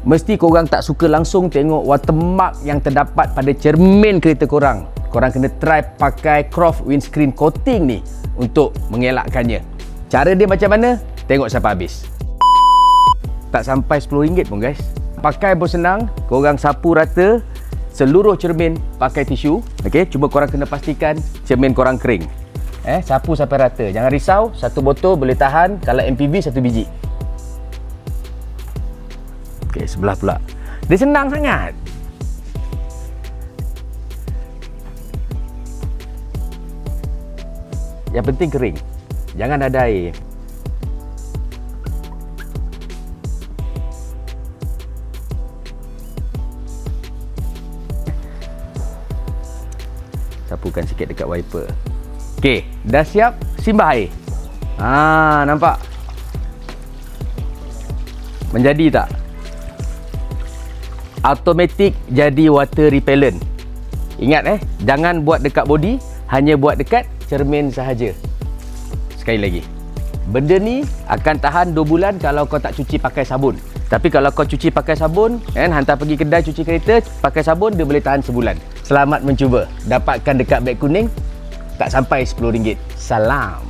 mesti korang tak suka langsung tengok watermark yang terdapat pada cermin kereta korang. Korang kena try pakai Croft windscreen coating ni untuk mengelakkannya. Cara dia macam mana? Tengok sampai habis. Tak sampai RM10 pun guys. Pakai pun senang, korang sapu rata seluruh cermin pakai tisu. Okey, cuma korang kena pastikan cermin korang kering. Sapu sampai rata. Jangan risau, satu botol boleh tahan kalau MPV satu biji. Okey, sebelah pula. Dia senang sangat. Yang penting kering. Jangan ada air. Sapukan sikit dekat wiper. Okey, dah siap, simbah air. Nampak? Menjadi tak? Automatic jadi water repellent. Ingat jangan buat dekat body, hanya buat dekat cermin sahaja. Sekali lagi, benda ni akan tahan 2 bulan kalau kau tak cuci pakai sabun. Tapi kalau kau cuci pakai sabun, hantar pergi kedai cuci kereta pakai sabun, dia boleh tahan sebulan. Selamat mencuba. Dapatkan dekat beg kuning, tak sampai RM10. Salam.